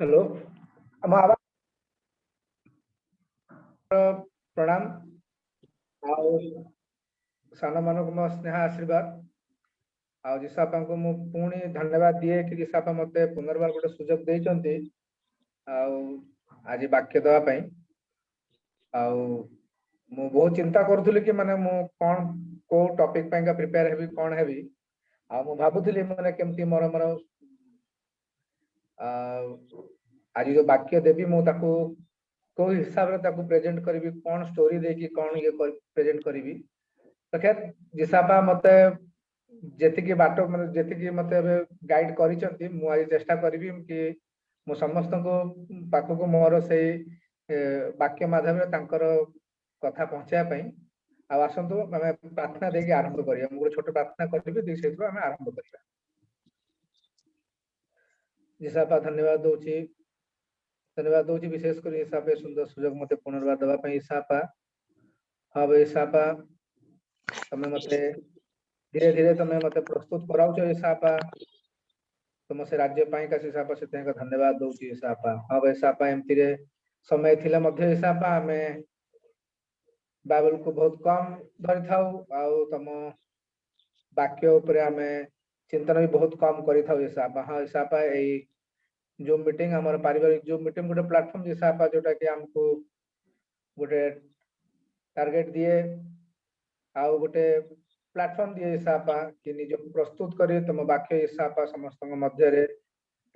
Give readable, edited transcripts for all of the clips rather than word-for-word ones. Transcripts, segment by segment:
Hello ଆମ ଆବାଜ प्रणाम ଆଉ ସାନ ମାନଙ୍କୁ ମୋ ସ୍ନେହ ଆଶୀର୍ବାଦ ଆଉ ଜିସାପାଙ୍କୁ ମୁଁ ପୁଣି ଧନ୍ୟବାଦ ଦିଏ କି ଜିସାପା ମତେ ପୁନର୍ବାର ଗୋଟେ ସୁଯୋଗ ଦେଇଛନ୍ତି ଆଉ ଆଜି ବାକ୍ୟ ଦେବା ପାଇଁ ଆଉ ମୁଁ ବହୁତ ଚିନ୍ତା କରୁଥିଲି କି ମାନେ ମୁଁ କଣ କୋଉ ଟପିକ ପାଇଁକା ପ୍ରିପେୟାର ହେବି କଣ ହେବି ଆଉ ମୁଁ ଭାବୁଥିଲି ମାନେ କେମିତି ମୋର ଆଜି ଯୋଉ ବାକ୍ୟ ଦେବି ମୁଁ ତାକୁ କୋଉ ହିସାବରେ ତାକୁ ପ୍ରେଜେଣ୍ଟ କରିବି କଣ ଷ୍ଟୋରି ଦେଇକି କଣ ପ୍ରେଜେଣ୍ଟ କରିବି ତଖେତ ଜିସାପା ମତେ ଯେତିକି ବାଟ ମାନେ ଯେତିକି ମତେ ଏବେ ଗାଇଡ କରିଛନ୍ତି ମୁଁ ଆଜି ଚେଷ୍ଟା କରିବି କି ମୁଁ ସମସ୍ତଙ୍କୁ ପାଖକୁ ମୋର ସେଇ ବାକ୍ୟ ମାଧ୍ୟମରେ ତାଙ୍କର କଥା ପହଞ୍ଚେଇବା ପାଇଁ ଆଉ ଆସନ୍ତୁ ଆମେ ପ୍ରାର୍ଥନା ଦେଇକି ଆରମ୍ଭ କରିବା ମୁଁ ଗୋଟେ ଛୋଟ ପ୍ରାର୍ଥନା କରିବି ସେଇଥିରୁ ଆମେ ଆରମ୍ଭ କରିବା ଜିସାପା धन्यवाद दूची विशेष कर हिसाब से सुंदर सुजोग मते पुनर्बार दवा ପାଇଁ ଇସାପା हाँ भाई इसापा तमे मते धीरे धीरे तमे मते प्रस्तुत कराउछ इसापा तुम से राज्य पाई का इसापा से तेका धन्यवाद दूची इसापा हाँ भाई इसापा एमती रे समय थिले मध्य इसापा हमें बाइबल को बहुत कम धरि थाउ आउ तम वाक्य ऊपर हमें चिंतन भी बहुत कम करि थाउ इसापा हाँ इसापा एई जो मीटिंग हमारे पारिवारिक जो मीटिंग गोटे प्लेटफॉर्म हिसाब जोटा कि हमको गोटे टारगेट दिए आउ गोटे प्लेटफॉर्म दिए हिसाब कि निज प्रस्तुत करी तुम वाक्य हिसाब समस्त मध्य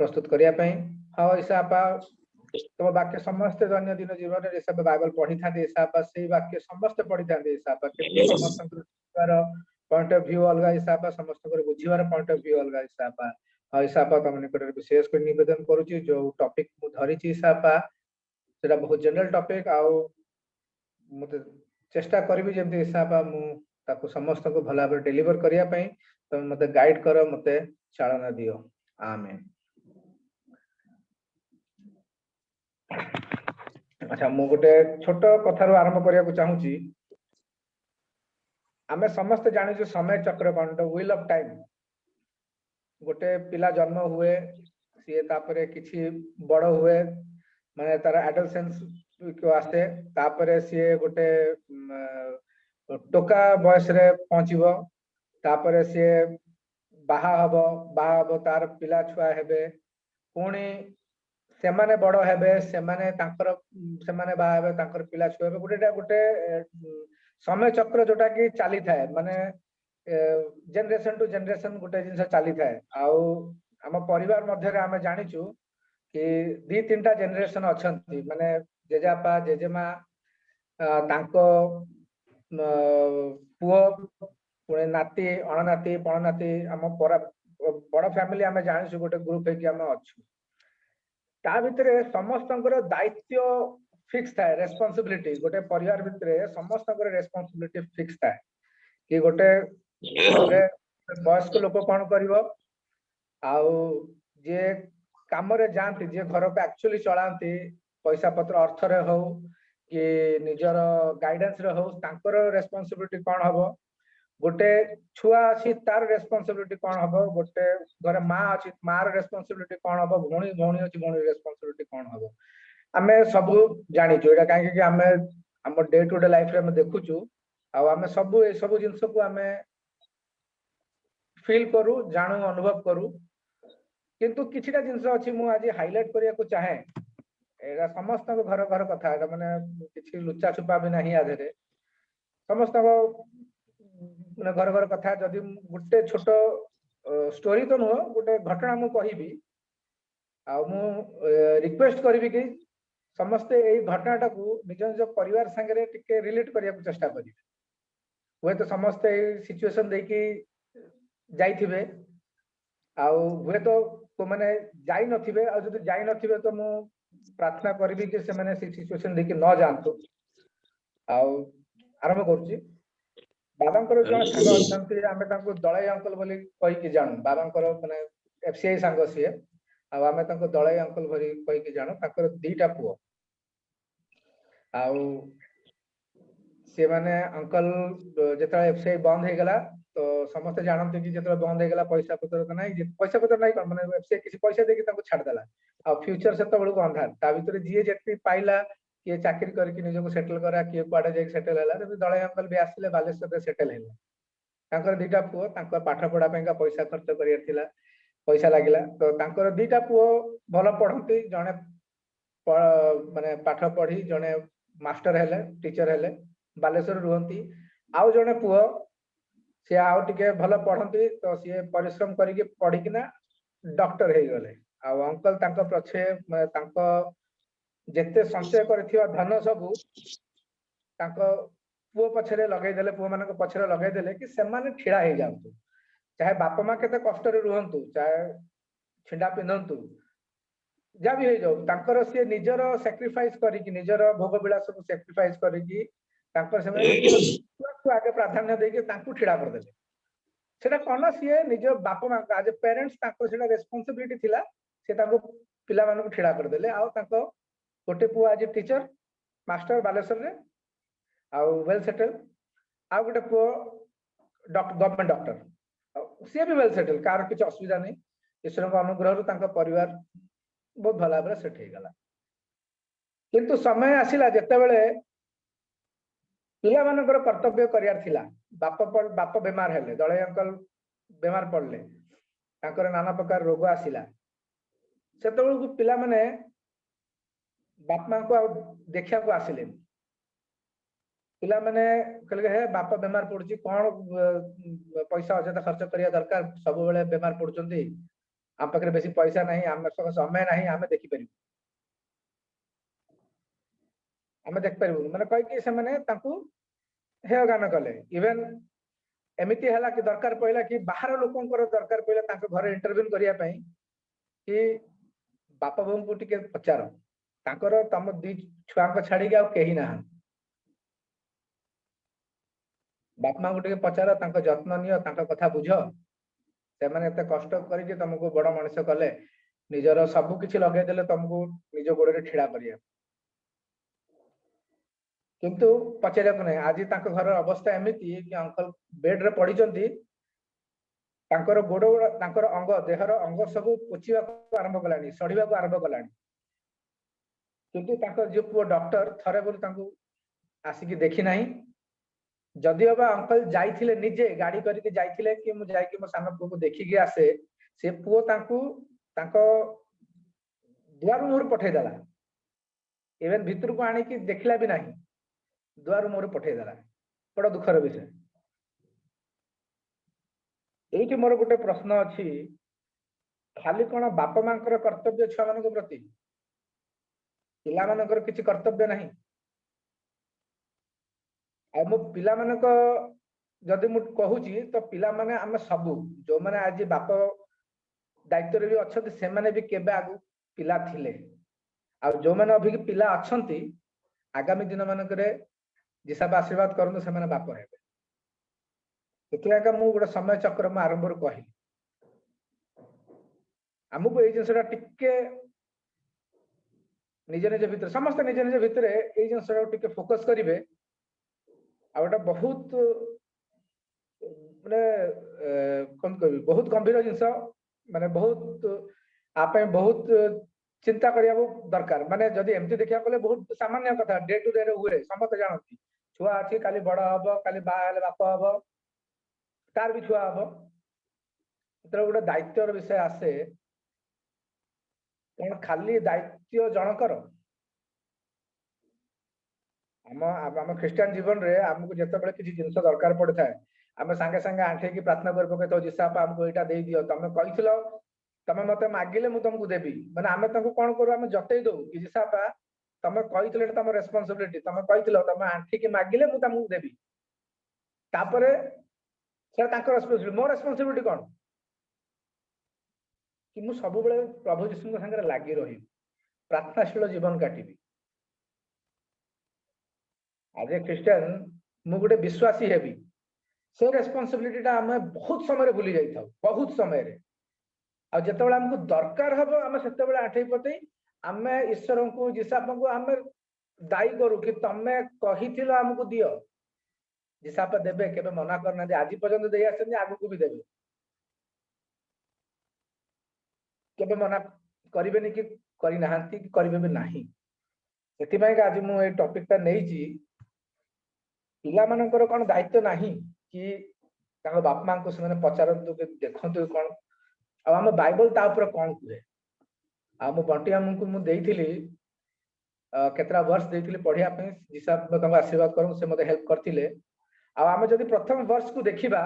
प्रस्तुत करने हाँ हिसाब तुम वाक्य समस्त दैनंदिन जीवन में हिसाब बाइबल पढ़ी था हिसाब से वाक्य समस्त पढ़ी था हिसाब कि समस्त पॉइंट ऑफ व्यू अलग हिसाब समस्त बुझार पॉइंट ऑफ व्यू अलग हिसाब हाँ हिसाब तुम निकट विशेष कर निवेदन करुच्ची जो टॉपिक मु धरी हिसाब से बहुत जनरल टॉपिक आउ मत चेष्टा करी जमी हिसाब मुझे समस्त को भल भाव डेलीवर करने तुम मत गाइड कर मत चालना दियो आमेन अच्छा मु गोटे छोट कथार आरंभ करने चाहूँगी आम समस्त जानी समय चक्र कौन व्हील ऑफ टाइम गोटे पिला जन्म हुए सी तापर किसी बड़ हुए माने तार एडोलसेंस को आसे तापर सी गोटे टोका बयस रे पहुंचबो तापर सी बाहा तार पिला छुआ हेबे पुणी सेमाने बड़ हेबे सेमाने तांकर सेमाने बाहा हेबे तांकर पिला छुआ हेबे गोटे गोटे समय चक्र जोटा कि चली थाए माने जेनरेशन टू जेनरेशन गोटे जिनस चली थाए आउ आम परिवार मध्य आम जानिचु कि दी तीनटा जेनरेशन अच्छी माने जेजेपा जेजेमा तांको पुओ पुणे नाती अणनाती पणनाती आम बड़ फैमिली आम जानिचु गोटे ग्रुप है आम अच्छु ता भितर समस्त दायित्व फिक्स थाए रेस्पॉन्सिबिलिटी गोटे परिवार भितर समस्त रेस्पॉन्सिबिलिटी फिक्स थाए कि गोटे वयस्क लोक कौन कर जे काम जाती जे घर को एक्चुअली चलाती पैसा पत्र अर्थ रे हो कि निजर गाइडेंस रे हो तांकर रेस्पॉन्सिबिलिटी कौन हम गोटे छुआ अच्छी तार रेस्पॉन्सिबिलिटी कौन हम गोटे घर माँ अच्छी मार रेस्पॉन्सिबिलिटी कौन हम भौणी भौणी अच्छी भौणी रेस्पॉन्सिबिलिटी कौन हम आम सब जानीचु यहाँ कहीं आम आम डे टू डे लाइफ में देखुचु आम सब ये सब जिनस को आम फील करू जानू अनुभव करू किंतु किछिटा जिनस अच्छी मु आज हाइलाइट करने को चाहे एरा समस्त घर घर कथा माने किछि लुचा छुपा भी नहीं आधे समस्त माने घर घर कथा जदि गोटे छोट स्टोरी तो नुह गोटे घटना मु कहिबी आ मु रिक्वेस्ट करी कि समस्ते यही घटनाटा को निज निज परिवार संगे टिके रिलेट करने को चेष्टा करेंगे हुए तो समस्ते सिचुएशन देखी जाइथिबे आउ हुए तो मैंने जाई नथिबे आ जदि जाई नथिबे तो मु प्रार्थना करी कि से माने सिचुएशन देखी न जानतु आउ आरंभ करूची बाबांकर जो सांग अच्छे आम दलई अंकल बोली कहीकि जानू बाबांकर माने एफसीआई सांग सी आम दलई अंकल बोली कहीकि जानू ताकर दीटा पुओ आउ से माने अंकल जेता एफसीआई बंद हो गला तो समस्त जानते कि जो बंद हो गला पैसा पत्र तो नहीं पैसा पत्र नहीं कौन मैंने से किसी पैसा देके छाड़देला आ फ्यूचर से अंधार ता भीतर जी जे पाइला किए चाकरी करके निजको सेटल करा किए कुआडे जाके सेटल हैला दलय अंकल भी आसिले बालेश्वर सेटल हैला तांकर दीटा पुओ तांकर पाठ पढ़ा पैसा खर्च करियर थिला पैसा लागिला तो तांकर दीटा पुओ भल पढ़ंती जने माने पाठ पढ़ी जने मास्टर हेले टीचर हेले बालेश्वर रुहंती आउ जने पुओ से आउ टिके भल पढ़ंती तो सी परिश्रम करके पढ़िकिना डॉक्टर हे गले आ अंकल तांको पछे तांको जेते संचय करथिवा धन सबु तांको पुओ पछरे लगै देले पुओ मानक पछरे लगै देले कि सेमाने ठिड़ा हे जाउतु चाहे बापा मां केते कष्ट रे रुहंतु चाहे छिंडा पिंधंतु जा भी हे जाउ तांकर से निजर सैक्रिफाइस करिकि निजर भोग विलास को सैक्रिफाइस करिकि तांकर समय को आगे प्राधान्य देके तांकु ठिड़ा कर देले सेटा कोन से निज बापा मां आज पेरेंट्स तांको सेटा रिस्पांसिबिलिटी थिला से तांको पिला मानक ठिड़ा कर देले आ तांको गोटे पुओ आज टीचर मास्टर बालेश्वर रे आ वेल सेटल आ गोटे पुओ गवर्नमेंट डॉक्टर सी भी वेल सेटल कार किसी असुविधा नहीं ईश्वर अनुग्रह परिवार बहुत भल भाव सेट हो गला किंतु समय आसिला जिते बड़े पिला मानकर कर्तव्य करियार थिला बाप बेमार हेले दलय अंकल बेमार पड़ले तांकर नाना प्रकार रोग आसिला सेतेबेलू पिला माने बाप मां को देखिया को आसिले पिला माने कहले हे बाप बेमार पड़ुची कौन पैसा अजता खर्च करिया दरकार सब बेले बेमार पड़ुचंती आम पाखे बेसी पैसा नहीं आम समय नहीं आम देखिपर आम देखिपर मैंने कहीकि से मैंने हे गान कले इवेन एमती है कि दरकार पड़ा कि बाहर लोकंर दरकार पड़ा घर इंटरव्यू करने कि बापा बोऊ को टिके पचार तांकर तम दी छुआ छाड़ी कहीं ना बाप माँ को टिके पचार जत्न नियो कथा बुझ से मैंने एत कष्ट करके तुमको बड़ मनुष्य कले निजर सबु किछि लगेदेले तुमको निज गोड़े ठिड़ा करिया किंतु पचारिया को नहीं आज घर अवस्था एमती कि अंकल बेड रे पड़ीचंती तांकर गोड़ तांकर अंग देहर अंग सब पोछिबा आरंभ कलानी सड़ीबा आरंभ कलानी किंतु तांकर जो पुओ डॉक्टर थरे बोली तांको आसिकी देखी नहीं जदि बाबा अंकल जाइथिले निजे गाड़ी करके जाइथिले कि मु जाई कि मो सान पुओ को देखिकी आसे से पुओ तांको तांको दुआर मोर पठे देला इवेन भीतर को आनी कि देखला भी नहीं दुआर मोर पठे देला बड़ा दुखर विषय एठी मोर गोटे प्रश्न अछि खाली कोन बापा मांकर कर्तव्य छुआ मानक प्रति पिला मानकर किछि कर्तव्य नहीं आ मो पिला मानक जदि मु कहूची तो पिला माने आम सबु जो माने आज बाप दायित्व रे भी अच्छे से माने भी केबे आगु पिला थिले आ जो माने अभी पिला अच्छंती आगामी दिन मानकरे जिसाब आशीर्वाद करनु से माने बाप हेबे एतियाका मु गोटे समय चक्र मु आरंभ रू कहि हमको ए जिनसटा टिके निज निज भितर समस्त निज निज भितर ए जिनसटा टिके फोकस करिवे आ गोटे बहुत माने कौन कहबी बहुत गंभीर जिनस माने बहुत आप बहुत चिंता करिया दरकार माने जदि एमती देखिया कले बहुत सामान्य कथा डे टू डे हुए समस्त जानती छुआ अच्छी काली बड़ हम काली बाहर बाप हम तार भी छुआ हम तो गोटे दायित्वर विषय आसे कौन खाली दायित्व जनकर आम ख्रीस्टान जीवन रे आमको जिते किसी जिनस दरकार पड़े था आम सांगे सांगे आंठे की प्रार्थना कर पके जिसाप आमको यहाँ दे दियो तुम कही तमें मत मागिले मुझे तुमको देवी मैंने आम कौन करूँ आम जतई दू कि जिसापा तुम कही तुम रेस्पॉन्सिबिलिटी तुम कही तुम आंठी की मागिले मुझे तुमको देवी तापरे रेस्पॉन्सिबिलिटी मो रेस्पॉन्सिबिलिटी कौन कि मु सब बेले प्रभु यीशु संगे लगी रही प्रार्थनाशील जीवन काटिबी आज ए ख्रीस्टान मु गोटे विश्वासी हेबी से रेस्पॉन्सिबिलिटी आम बहुत समय भूली जाई बहुत समय आ जिते आमको दरकार हम आम से आठे पते आम ईश्वर को, जिसाप को आम दायी करू कि तमें कही आमको दियो जिसापा देबे केबे मना करना दे आज पर्यंत दे आछन आगु को भी देबे केबे मना करिबेनी कि करि नाहंती कि करिबे भी नाही सेति भाई आज मु ए टॉपिक ता नै छी पिला मानकर कोन दायित्व नाही कि ताको बाप मां को से पचारंतु कि देखंतु कोन आ हम बाइबल ता ऊपर कोन कुए आ मु बंटी हमकु मु देइथिली केतरा वर्ष देइथिली पढिया पे हिसाब में आशीर्वाद करू से मते हेल्प करथिले आ हम जदि प्रथम वर्ष को देखिबा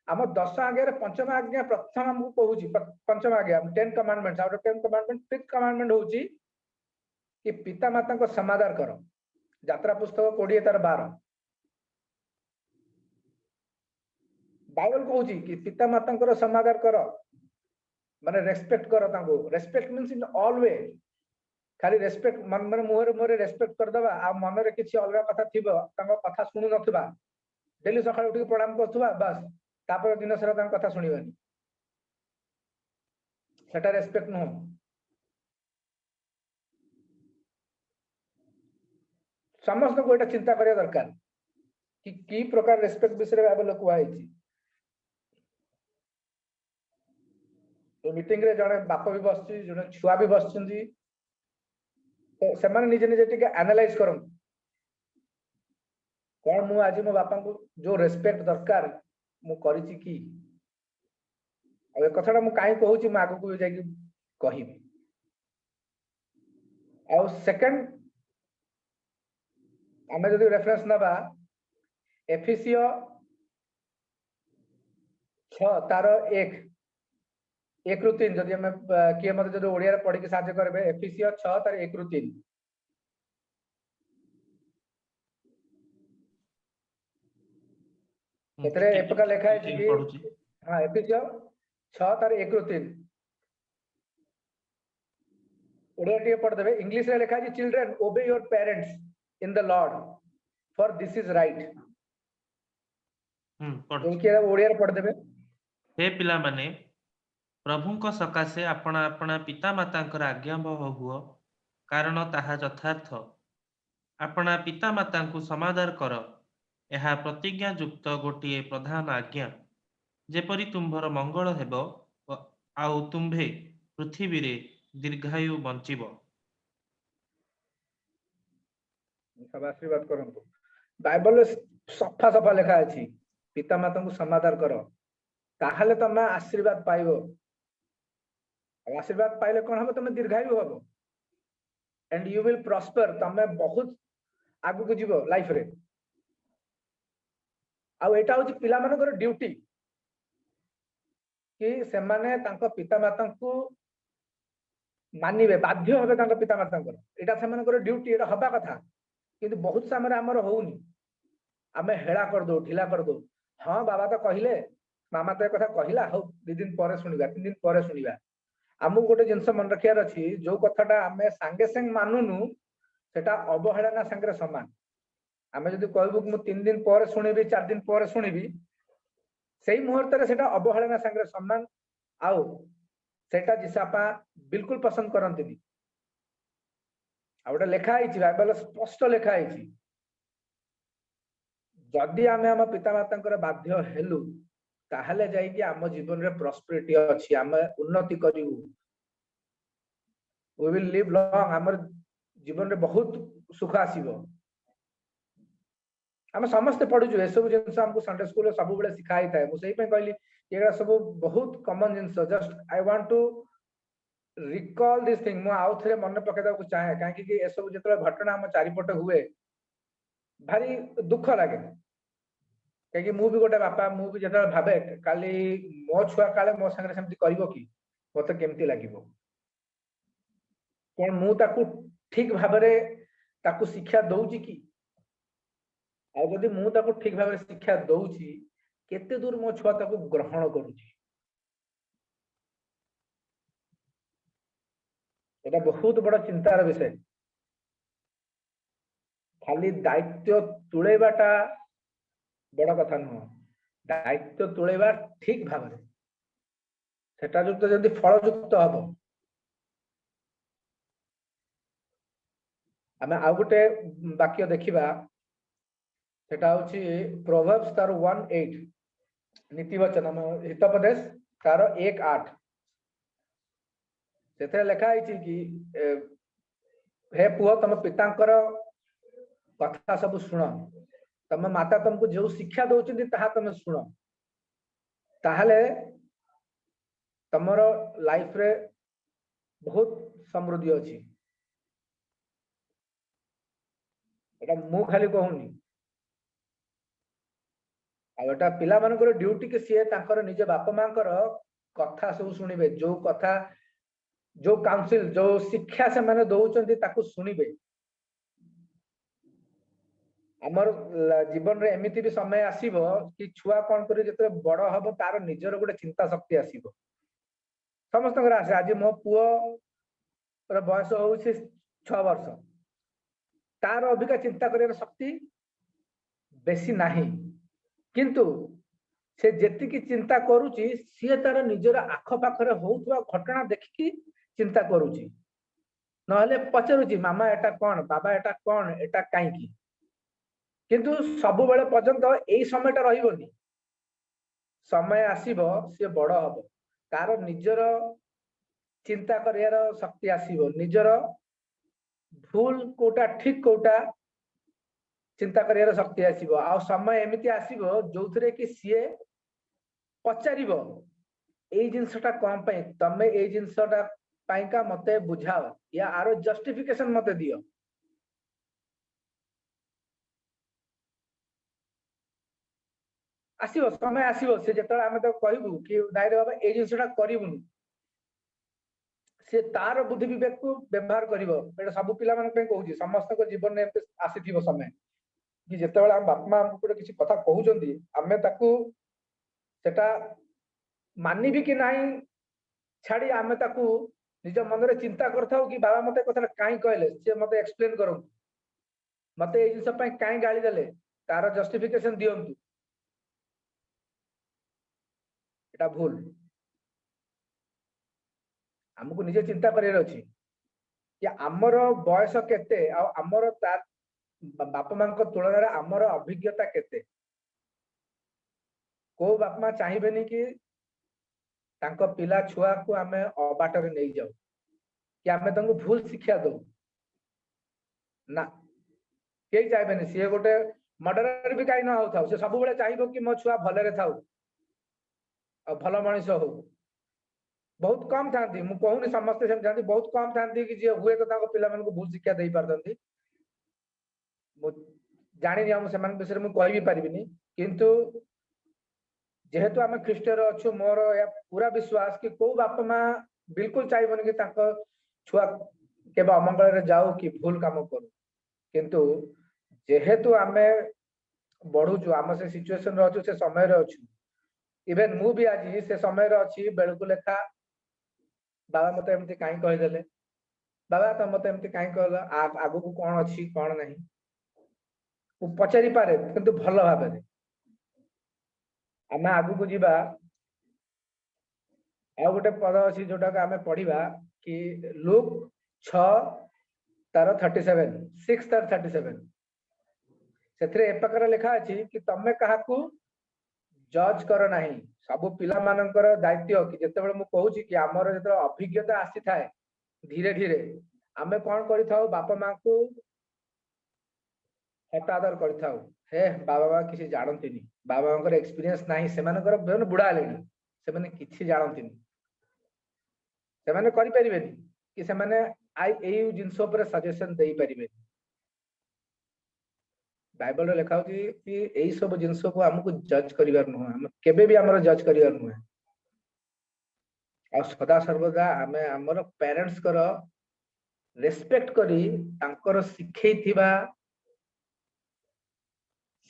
आम 10 आज्ञा रे पंचम आज्ञा प्रथम हमकु कहूची पंचम आज्ञा 10 commandments out of 10 commandment fifth commandment होची कि पिता माता को समादर करो यात्रा पुस्तक 20 तार 12 बाइबल कहूची कि पिता माता को समादर करो माने रेस्पेक्ट करो ताको रेस्पेक्ट मींस इन ऑल वे खाली रेस्पेक्ट मन मन मुहर मुहर रेस्पेक्ट कर दबा आ मन रे किछि अलगा कथा थिबो ताको कथा सुनु नथबा डेली सकाळ उठी प्रणाम करथबा बस तापर दिन सारा ताको कथा सुनिबानी सेटा रेस्पेक्ट न समस्त को एटा चिंता करिया दरकार कि की प्रकार रेस्पेक्ट विषय बाइबल को आइछि तो मीटिंग रे जने बाप भी बसछि जने छुआ भी बसछिंदी तो सेमाने निजे निजे टिके एनालाइज करम कोन मु आज मो बापा को जो रेस्पेक्ट दरकार मु करिछि की आ ए कथाटा मु काई कहूछि मु आगु को भी जाई कहिबी आ सेकंड आमे जदि रेफरेंस नबा एफिसियो 6 तार 1 रु 3 जदि हमें किए मते जदि ओडिया रे पढि के साहाय्य करबे एफिसियो 6 तार 1 रु 3 एतरे एपका लेखा है कि हां एफिसियो 6 तार 1 रु 3 ओडिया टिके पढ देबे इंग्लिश रे लेखा है चिल्ड्रन ओबे your parents in the Lord for this is right इनके ओडिया रे पढ देबे हे पिला माने प्रभु को सकाशे अपना अपना पिता मातांकर आज्ञाबह हुओ कारण ताहा यथार्थ अपना पिता माता को समादर कर यह प्रतिज्ञा युक्त गोटे प्रधान आज्ञा जेपरी तुम्भर मंगल हेबो आउ तुम्भे पृथ्वी रे दीर्घायु बंचिबो सब आशीर्वाद करंतु बाइबल सफा सफा लिखा अछि पिता माता को समादर करो ताहले तमे आशीर्वाद पाइबो आशीर्वाद पाइले कोन हबो तमे दीर्घायु हबो एंड यू विल प्रॉस्पर तमे बहुत आगु को जीवो लाइफ रे आ एटा होची पिला मानकर ड्यूटी कि से माने तांको पिता माता को मानिबे बाध्य होबे तांको पिता माता को एटा से मानकर ड्यूटी एटा हबा कथा किंतु बहुत समय हमर होउनी आमे हेळा कर दो ढिला कर दो हां बाबा तो कहिले मामा तो कथा कहिला हो 2 दिन परे सुनिबा 3 दिन परे सुनिबा हमु गोटे जिंस मन रखियार अछि जो कथाटा आमे संगे संग मानुनु सेटा अवहेलना संगे समान आमे जदि कहबो कि मु 3 दिन परे सुनिबी 4 दिन परे सुनिबी सेही मुहूर्त रे सेटा अवहेलना संगे समान आउ सेटा जिसापा बिल्कुल पसंद करंतिनी आउटा लेखा आइछि बाइबल स्पष्ट लेखा आइछि जदि आमे हम पिता मातांकर बाध्य हेलु ताहले जाई कि हम जीवन रे प्रॉस्पेरिटी अछि हम उन्नति करिवु वी विल लिव लॉन्ग हमर जीवन रे बहुत सुख आसीबो हम समस्त पढु छु ए सब जिंस हमको संडे स्कूल सब बेले सिखाई थाए मु सही पे कहली एगरा सब बहुत common things just I want to recall this thing मु आउ थरे मन पकेदा को चाहे काहे कि ए सब जतरा घटना हम चारिपट हुए भारी दुख लागे कि मु भी गोटे बापा मु भी जतरा भाबे काली मो छुआ काले मो संगे सेमति करिवो कि मते केमति लागिवो कोन मु ताकू ठीक भाबरे ताकू शिक्षा दउची कि आ जदि मु ताकू ठीक भाबरे शिक्षा दउची केते दूर मो छुआ ताकू ग्रहण करूची एटा बहुत बड़ा चिंतार विषय खाली दायित्व तुळेबाटा बड़ा कथा नुह दायित्व तुळेबा ठीक भाबरे सेटा जुक्त जदि फलयुक्त हबो आमे आ गोटे वाक्य देखिबा सेटा होची प्रोवर्ब्स तार 1:8 नीति वचन हितोपदेश तार 1:8 सेथे लिखा है कि हे पुओ तुम पितांकर कथा सब शुण तुम माता तुमको जो शिक्षा दौरान ताहा तुम शुण ताहले तमर लाइफ रे बहुत समृद्धि अच्छी एटा मु खाली कहूनी आटा पिला मानकर ड्यूटी के सीए तांकर निज बापा मांकर कथा सब शुणिबे जो कथा जो काउंसिल जो शिक्षा से माने दउचंती ताकू शुणिबे हमर जीवन रे एमिति भी समय आसीबो कि छुआ कोन करी जते बड़ हबो तार निजर गोटे चिंता शक्ति आसीबो समस्त आसे आज मो पुओ र बयस होउछि 6 वर्ष तार अभिका चिंता करियर शक्ति बेसी नाही किंतु से जेति की चिंता करूची सी तार निजर आख पाखरे होउतवा घटना देखि चिंता करूची नहले पचरुची मामा एटा कोन बाबा एटा कोन एटा काई की किंतु सब बेले पर्यंत एई समयटा रहिबोनी समय आसीबो से बड़ हबो तार निजर चिंता करियार शक्ति आसीबो निजर भूल कोटा ठीक कोटा चिंता करियार शक्ति आसीबो आ समय एमिति आसीबो जोथरे कि सीए पचारिबो एई जिंसटा कोन पई तमे एई जिंसटा पाइका मते बुझाओ या आरो जस्टिफिकेशन मते दियो आसीबो समय आसीबो से जेतला हमें तो कहबू कि नाइ रे बाबा ए जिंसटा करिवुनी से तार बुद्धि विवेक को व्यवहार करिवो एटा सब पिला मन पे कहूची समस्त को जीवन में एते आसीथिबो समय कि जेतला हम बाप मां हमको किसी कथा कहउचंदी हमें ताकू सेटा मानी भी कि नाही छाड़ी हमें ताकू निज मन रे चिंता करथाउ कि बाबा मते कथा काई कहले से मते एक्सप्लेन करो मते ए जिंस पे काई गाली देले तार जस्टिफिकेशन दियंतु एटा भूल हमको निजे चिंता करियर अछि कि हमर बयस केते आ हमर तार बाप मां को तुलना रे हमर अभिज्ञता केते को बाप मां चाहिबेनी कि तांको पिला छुआ को हमें अबाटर नहीं जाऊ कि हमें तांको भूल शिक्षा दो ना के चाहिबेनी से गोटे मर्डरर भी काई न होथाउ से सब बेले चाहिबो कि मो छुआ भले रे थाउ आ भलो मनुष्य हो बहुत कम थांती मु कहूनी समस्त सेम जानती बहुत कम थांती कि जे हुए तो ताको पिला मन को भूल शिक्षा देई पारदंती मु जानि नि हम सेमान विषय मु कहि भी परिबिनी किंतु जेहेतु आम ख्रीष्टर अच्छु मोर या पूरा विश्वास कि को बाप मां बिल्कुल चाहिबनी कि ताको छुआ केबे अमंगल रे जाऊ कि भूल काम करू किंतु जेहेतु आमे बढ़ुचु आम से सिचुएशन रे अछु से समय रे अछु इवेन मु भी आज से समय रे अछि बेलकु लेखा बाबा मते एमती काई कहि देले बाबा त मते एमती काई कहला आगु को कोन अछि कोन नहीं उ पचारि पारे किंतु भलो भाबे आमे आगु को जीवा आ गोटे पद अछि जोटा के आमे पढिबा कि लूक 6 तार 37 6 तार 37 सेथरे ए प्रकार लिखा अछि कि तमे काहाकू जज कर नाही सब पिला मानकर दायित्व कि जते बेले मु कहूची कि हमर जते अभिज्ञता आसी थाए धीरे धीरे आमे कोन करि थाउ बापा मां को हतादर करि थाउ हे बाबा मां किसी जानंतिनी बाबा मांकर एक्सपीरियंस नाही से मानकर बेन बुढा लेनी से माने किछि जानंतिनी से माने करि परिबेनी कि से माने आई एई जिंसो पर सजेशन देई परिबेनी बाइबल लिखा होची कि एई सब जिंसो को हमको जज करिवार न हम केबे भी हमर जज करिवार न आ सदा सर्वदा हमें हमर पेरेंट्स कर रेस्पेक्ट करी तांकर सिखैथिबा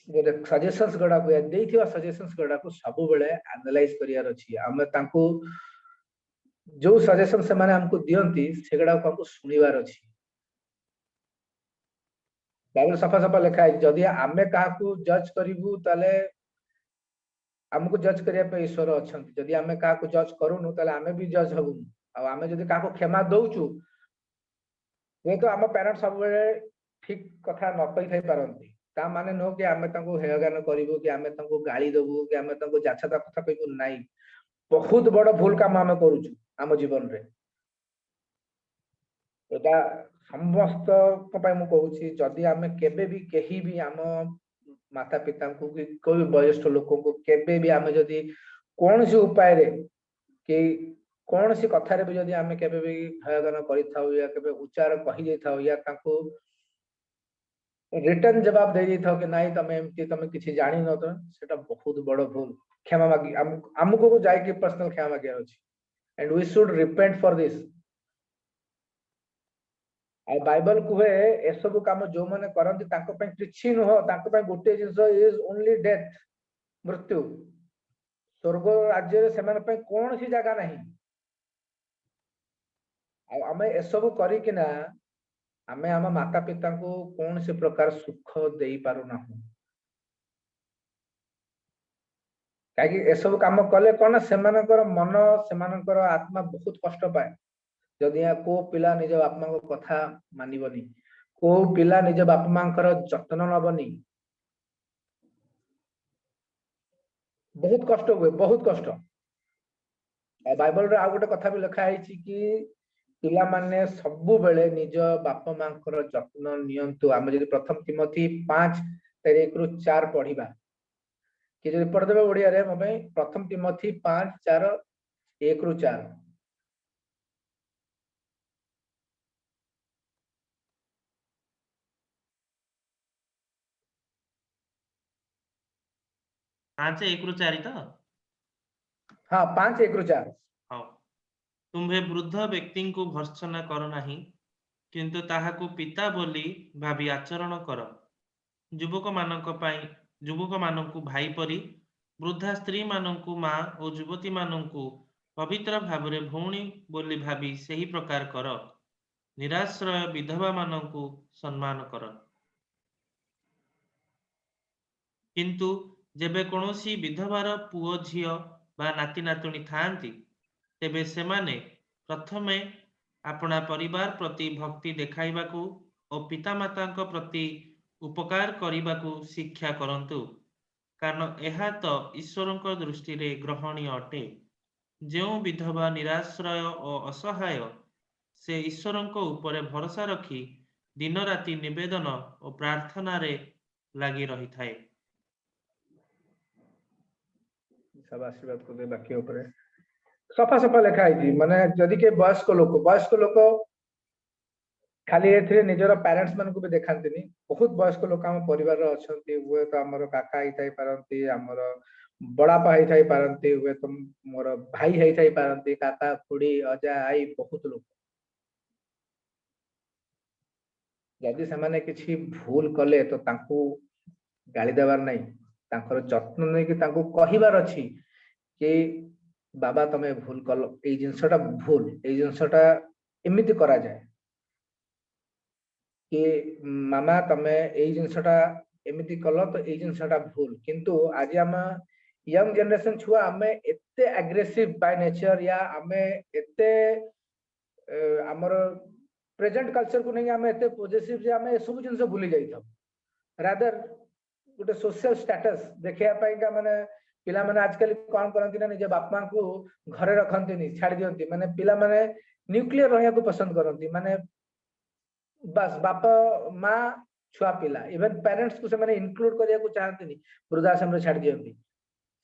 गोटे सजेशंस गडा को देइथिबा सजेशंस गडा को सब बेले एनालाइज करियार अछि हम तांको जो सजेशन से माने हमको दियंती सेगडा को हमको सुनिवार अछि बाइबल सफा सफा लिखा है जदि आमे काहाकू जज करिवु ताले हमको जज करिया पे ईश्वर अछंती जदि आमे काहाकू जज करूनु ताले आमे भी जज हबु आ आमे जदि काहाकू क्षमा दउचु ये तो हम पेरेंट्स सब बेले ठीक कथा न कहि थाई पारंती ता माने नो कि आमे तांको हेयगान करिवो कि आमे तांको गाली देबो कि आमे तांको जाछता कथा कहबो नाही बहुत बड़ भूल काम आमे करूछु आम जीवन रे एटा समस्त को पय मु कहूची जदी आमे केबे भी केही भी आम माता पिता को कि कोई वयस्क लोक को केबे भी आमे जदी कोन से उपाय रे कि कौन सी कथारे भी जदी आमे केबे भी हयगान करिथाउ या केबे उच्चार कहि देथाउ या ताको रिटर्न जवाब दे देथाउ कि नाही तमे एमती तमे किछि जानि न तो सेटा बहुत बड़ भूल क्षमा मागी हमको जाय कि पर्सनल क्षमा मागे अछि and we should repent for this आ बाइबल कुहे ए सब काम जो माने करंती ताको पय किछि न हो ताको पय गोटे जिंस इज ओनली डेथ मृत्यु स्वर्ग राज्य रे सेमान पय कोन सी जगह नाही आ आमे ए सब करी कि ना आमे आम माता पिता को कौन से प्रकार सुख दे पारु ना कहीं ए सब काम कले कौन से मन से आत्मा बहुत कष्ट पाए जदि को पिला निज बापा मां को कथा मानिबनी को पिला निज बापा मां जत्न नबनी बहुत कष्ट हुए बहुत कष्ट बाइबल रे आ गोटे कथा भी लिखा है कि पिला माने सबु बेले निज बापा मां जत्न नियंतु आमे जदि प्रथम तिमोथी 5:1-4 पढ़िबा कि जदि पढ़ देबे ओडिया रे मबे प्रथम तिमोथी 5:1-4 5:1-4 तो हाँ 5:1-4 हाँ तुम्हे वृद्ध व्यक्ति को भर्त्सना कर नाही किंतु ताहाकु पिता बोली भाभी आचरण कर युवक मानक भाई परी वृद्धा स्त्री मानक माँ और युवती मानक पवित्र भावरे भौणी बोली भाभी सही प्रकार कर निराश्रय विधवा मानक सम्मान कर किंतु जेबे कोनोसी विधवार पुओ झियो बा नाती नातुणी थांती तेबे सेमाने प्रथमे अपना परिवार प्रति भक्ति देखाइबाकू और पितामाता प्रति उपकार करिबाकू शिक्षा करंतु कारण एहा तो ईश्वरଙ୍କ दृष्टि ग्रहणीय अटे जो विधवा निराश्रय और असहाय से ईश्वरଙ୍କ उपरे भरोसा रखी दिन राति निवेदन और प्रार्थना रे लगी रही थाए सब आशीर्वाद को दे बाकी ऊपर सफा सफा लिखा है माने जदि के वयस्क लोक खाली एथिरे निजर पेरेंट्स मान को भी देखांतिनी बहुत वयस्क लोक हम परिवार रे अछंती हुए तो हमर काका ही थाई पारंती हमर बड़ापा ही थाई पारंती हुए तो मोर भाई ही थाई पारंती काका खुड़ी अजा आई बहुत लोक जदि से माने किछि भूल कले तो तांकू गाली देबार नहीं तांकर जत्न नै कि तांकू कहिबार अछि कि बाबा तमे भूल कल ए जिंसटा भूल ए जिंसटा एमिति करा जाए कि मामा तमे ए जिंसटा एमिति कल तो ए जिंसटा भूल किंतु आज हम यंग जनरेशन छुआ हमें एते एग्रेसिव बाय नेचर या हमें एते हमर प्रेजेंट कल्चर को नहीं हमें एते पॉजिटिव जे हमें सब जिंस भूली जाई था रादर गोटे सोशल स्टेटस देखिया पाई का माने पिला माने आजकल कोन करंती ना निजे बापा को घरे रखंती नहीं छाड़ दियंती माने पिला माने न्यूक्लियर रहया को पसंद करंती माने बस बापा माँ छुआ पिला इवन पेरेंट्स को से माने इंक्लूड करिया को चाहते नहीं वृद्धाश्रम रे छाड़ दियंती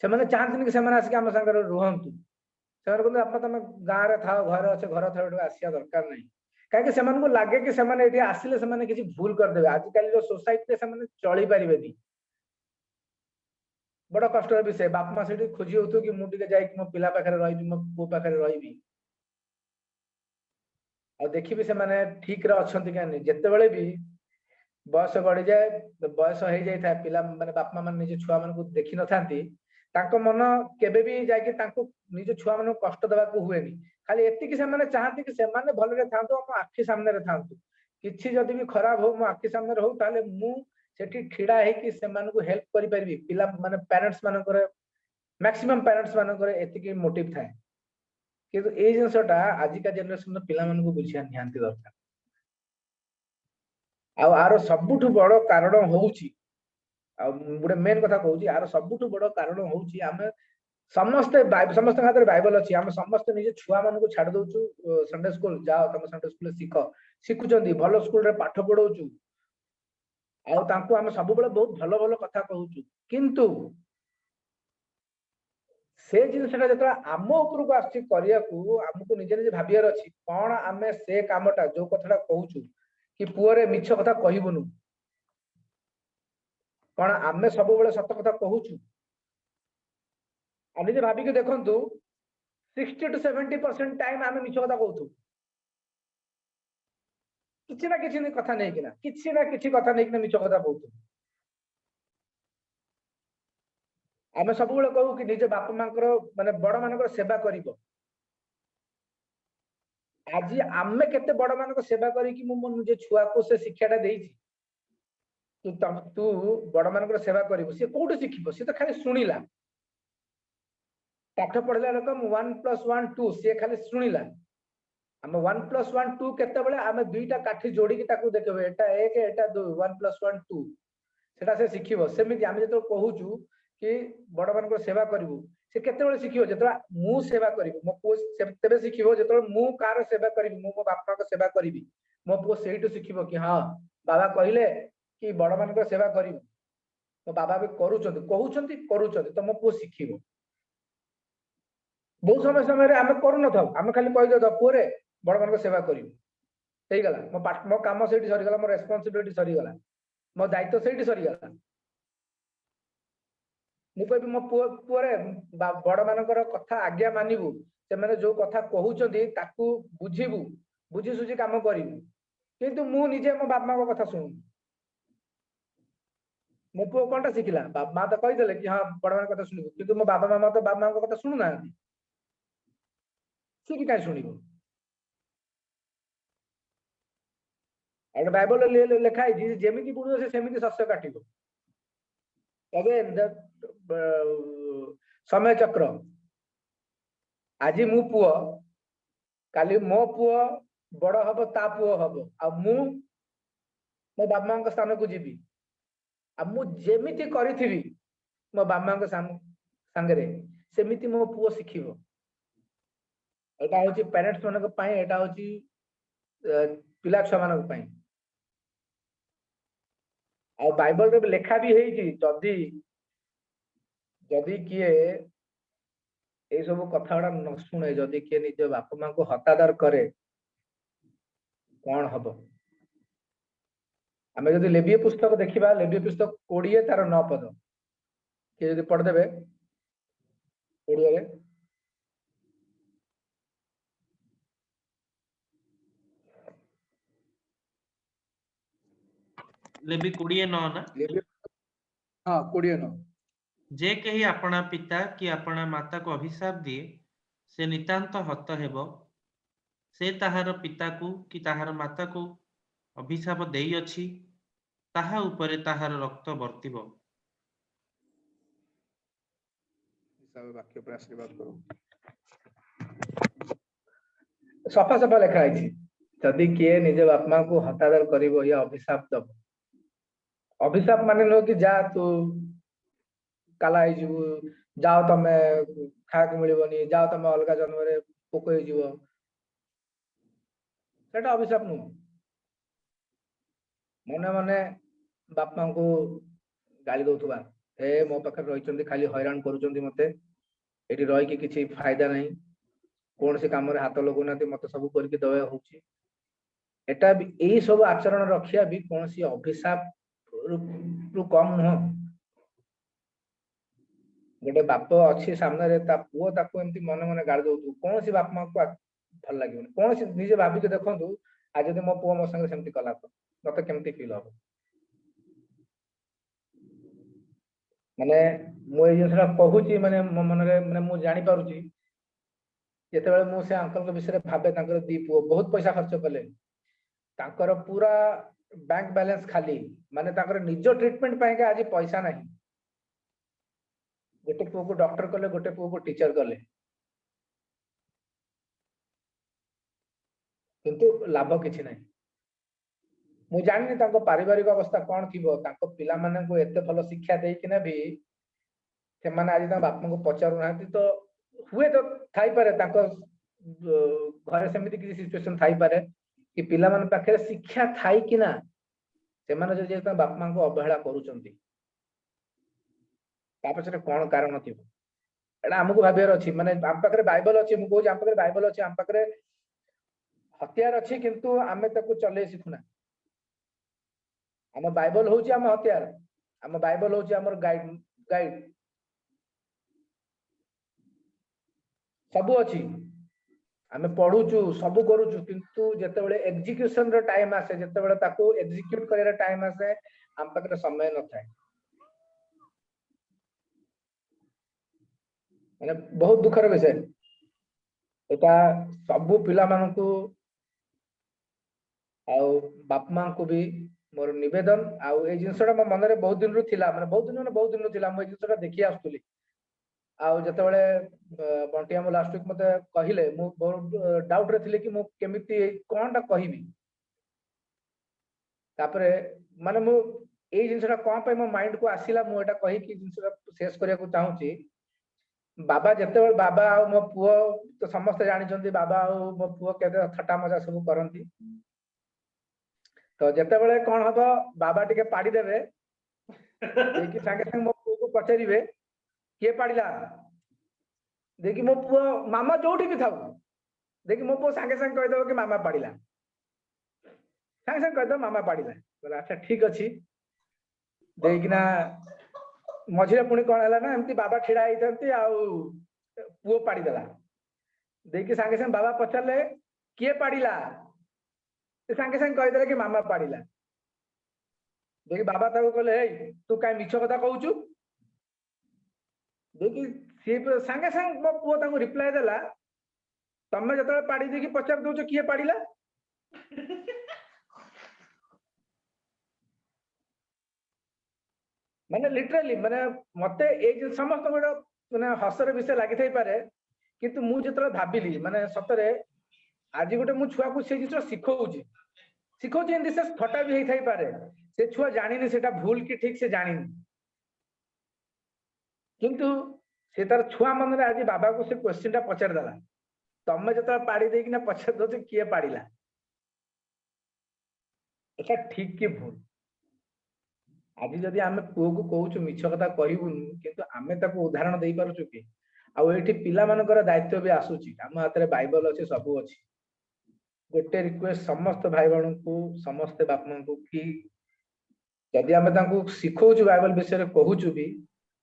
से माने चाहते नहीं कि से माने आसी हम संग रहंतु से माने को आपा तमे गां रे थाओ घर अच्छे घर थाओ आसिया दरकार नहीं काहे कि सेमान को लागे कि से माने एठी आसिले से माने किछि भूल कर देबे आज काली जो सोसाइटी से माने चली परिबेनी बड़ा कष्ट विषय बाप माँ से खोजी हो कि मुझे जाए मो पिला पाखे रही मो पु पाखे रही आ देखी से माने ठीक रे अच्छा जिते बड़े भी बयस गढ़ी जाए बयस हो जाए पिला माने बाप माँ माने निज छुआ मान देखी न था मन केबे भी जाके निज छुआ मान कष्ट देवा हुए खाली एति से माने चाहती कि से माने भलरे थांतु मो आखि सामने रे थांतु किछि जदि भी खराब हो मो आखि सामने रहू ताले मु सेठी ठिडा है कि से मानकु हेल्प करि परबी पिला माने पेरेंट्स मानकर मैक्सिमम पेरेंट्स मानकर एतिकी मोटिव थाए किंतु ए जिंसटा आजि का जनरेशन पिला मानकु बुझिया निहांती दरकार आ आरो सबुठु बड़ कारण होउची आ गोटे मेन कथा कहूची यार सबुठु बड़ कारण होची आमे समस्ते समस्त हाथ बाइबल अच्छी आम समस्त निजे छुआ मान को छाड़ दउछु संडे स्कूल जाओ तुम संडे स्कूल शिख शिखुचंदी भलो स्कूल रे पाठ पढौछु आ तांको आम सब बेले बहुत भलो भलो कथा कहूछु किंतु से जिनसटा जतरा आम उपरको आसी करिया को हमको निजे निजे भाबियार अछि कोन आमे से कामटा जो कथाटा कहूछु कि पुअरे मिछ कथा कहिबुनु कोन आमे सब बेले सत कथा कहूछु आ निजे भाबी के देखंतु 60 to 70% टाइम आमे मिछ कथा कहूछु किछि ना किछि कथा नै किना किछि ना किछि कथा नै किना मिछ कथा कहूछु आमे सब बेले कहू कि निजे बाप मांकर माने बड़ मानकर सेवा करिवो आज आमे केते बड़ मानकर सेवा करी कि मु निजे छुआ को से शिक्षाटा देइछि तू बड़ मानकर सेवा करिवो से कोठे शिखिबो से तो खाली सुनिला पाठ पढ़ला रकम 1+1 2 से खाली सुनिला हम 1+1 2 केते बेले आमे दुईटा काठी जोड़ी कि ताकू देखबे एटा 1 एटा 2 1+1 2 सेटा से शिखिबो सेमिति आमे जतो कहूचू कि बड़ मानकर सेवा करिवो से केते बेले शिखिबो जतो मु सेवा करिवो मो पो तेबे शिखिबो जतो मु कार सेवा करिवो मो बापा को सेवा करिवि मो पो सेहिटो शिखिबो कि हां बाबा कहिले कि बड़ मानकर सेवा करिवो तो बाबा भी करूचंती तो मो पो शिखिबो बहुत समय समय आम करू न आम खाली कही दे पुअरे बड़ मान सेवा करीगला मो काम से सरीगला मो रेस्पॉन्सिबिलिटी सरीगला मो दायित्व से सरीगला मुझे मो पुअरे बड़ मान कथा आज्ञा मानबू से जो कथा कहते बुझीबू बुझी सुझी काम करू किंतु मु निजे मो बापा माँ कथा शुणु मो पुओ कौन शिखिला माँ तो कहीदेले कि हाँ बड़ मान कथा शुणु किंतु मो बाबा मामा तो बापा माँ कथा शुणु ना सी कि कहीं शुणिबो अगर बाइबल लिखा है जेमिति बुणिबो से सेमिति शस्य काटिबो तबे समय चक्र आज मु पुओ काली मो पुओ बड़ हबो ता पुओ हबो आ मु मो बाबा माँ स्थान को जीवी आ मु जेमिति करिथिबी मो बाबा माँ संगे सेमिति मो पुओ शिखिबो एटा होची पेरेंट्स मानक पई एटा होची पिला छुआ मानक पई आ बाइबल रे लेखा भी हेची जदी जदी किए ए सब कथाडा न सुने जदी किए निज बाप मां को हतादर करे कोन हबो आमे जदी लेबीय पुस्तक देखिबा लेबीय पुस्तक 20 तार 9 पद के जदी पढ़ देबे 20 रे लेबी 20:9 ना हां 20:9 जे कही अपना पिता कि अपना माता को अभिशाप दिए से नितांत हत हेबो से ताहार पिता को कि ताहार माता को अभिशाप देई अछि ताहा उपरे ताहार रक्त वर्तिबो सब वाक्य पर आशीर्वाद करो सफा सफा लिखा है जदि किए निज बाप मां को हतादर करिवो या अभिशाप दब अभिशाप माने नो कि जा तू काला हो जीवु जाओ तमे खाक मिलबनी जाओ तमे अलगा जन्म रे पोक हो जीवो सेटा अभिशाप नु मने मने बाप मां को गाली दउथुबा ए मो पाखर रहिचंदी खाली हैरान करूचंदी मते एठी रहि कि किछि फायदा नहीं कौन से काम रे हाथ लगुनाती मते सब करके दवे होची एटा भी एई सब आचरण रखिया भी कौन सी अभिशाप रु कम न गोटे बाप अच्छी सामने रे ता पुओ ताको एमती मन मन गाड़ दउतु कौन सी बाप मां को भल लागिबनी कौन सी निजे भाबी के देखंतु आज जदि मो पुओ मो संगे सेमती कला तो मते केमती फील हो माने मो ए जिनसरा कहूची माने मो मन रे माने मु जानि पारुची जेतेबेले मु से अंकल के विषय भाबे तांकर दी पुओ बहुत पैसा खर्च कले तांकर पूरा बैंक बैलेंस खाली माने तांकर निजो ट्रीटमेंट पाए के आज पैसा नहीं गोटे पुओ को डॉक्टर कले गोटे पुओ को टीचर कले किंतु लाभ किछि नहीं मु जानि तांको पारिवारिक अवस्था कौन थिबो तांको पिला माने को एते भलो शिक्षा देई किना भी से माने आज ता बापा को पचारु नांती तो हुए तो थाई पारे तांको घरे सेमिति किसी सिचुएशन थाई पारे कि पिला माने पाखे शिक्षा थाई किना से माने जे ता बापा को अवहेला करूचंती ता पछरे कोन कारण थिबो एटा हमकु भाबियार अछि माने आम पाखरे बाइबल अछि मु कहू आम पाखरे बाइबल अछि आम पाखरे हथियार अछि किंतु आमे ताकू चले सिखुना हम बाइबल होची हम हथियार हम बाइबल होची हमर गाइड सब अछि आमे पढुचु सब करूचु किंतु जेतेबेले एग्जीक्यूशन रो टाइम आसे जेतेबेले ताकू एग्जीक्यूट करे रो टाइम आसे हम पाखरे समय न थाए माने बहुत दुखर विषय एटा सब पिला मानकू आउ बाप मां को भी मोर निवेदन आउ ए जिंसटा मो मन रे बहुत दिन रु थिला माने बहुत दिन रु थिला मो ए जिंसटा देखि आस्तुली आउ जतेबेले बंटिया मो लास्ट वीक मते कहिले मु बहुत डाउट रे थिले कि मु केमिति कोनटा कहिबी तापरे माने मु ए जिंसटा कोन पे मो माइंड को आसीला मु एटा कहि कि जिंसटा शेष करिया को चाहूची बाबा जेतेबेले बाबा आउ मो पुओ तो समस्त जानि छथि बाबा आउ मो पुओ केते थट्टा मजा सब करंती तो जेतेबेले कोन हबो बाबा टिके पाड़ी देबे देखि संगे संग मो पुओ को पचरिबे के पाड़िला देखि मो पुओ मामा जोठी भी थाउ देखि मो पुओ संगे संग कहि देबो कि मामा पाड़िला संगे संग कहि देबो मामा पाड़िला बोला अच्छा ठीक अछि देखिना मझिरे पुणी कोन हला ना एमती बाबा ठिड़ा आइथंती आउ पुओ पाड़ी देला देखि संगे संग बाबा पचरले के पाड़िला से संगे संग कहि देले कि मामा पाड़िला देखि बाबा ताको कहले हे तू काई मिछ कथा कहउचु देखि से संगे संग मो पुओ ताको रिप्लाई देला तमे जतले पाड़ी देखि पचार दोछ किए पाड़िला माने लिटरली माने मते ए जे समस्त गोड माने हसर विषय लागि थाई पारे किंतु मु जतले भाबिली माने सतरे आज गोटे मु छुआ को से जिस शिखौची इन दिस थटा भी हेई थाई पारे से छुआ जानिनी सेटा भूल कि ठीक से जानिनी किंतु से तार छुआ मन रे आज बाबा को से क्वेश्चन टा पचार देला तमे जतले पाड़ी देई किना पचार दोछ किए पाड़िला एटा ठीक कि भूल आज जदि आमे पुओ को कहूछु मिछ कथा कहिबुन किंतु आमे ताको उदाहरण देई पारुछु कि आ एठी पिला मानकर दायित्व भी आसुची हम हातरे बाइबल अछि सब अछि गोटे रिक्वेस्ट समस्त भाई बहन को समस्त बाप मां को कि यदि आमे तांको सिखौछु बाइबल विषय रे कहूछु भी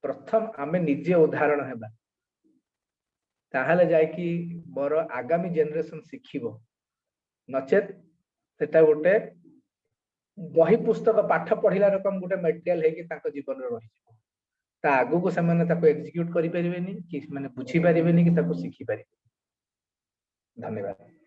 प्रथम आमे निजे उदाहरण हेबा ताहाले जाय कि मोर आगामी जनरेशन सिखिबो नचेत सेटा गोटे बही पुस्तक पाठ पढ़िला रकम गोटे मटेरियल है कि ताको जीवन रे रहि जिवो ता आगु को समान ताको एग्जीक्यूट करि परिबेनी कि माने बुझी परिबेनी कि ताको सिखि परिबे धन्यवाद।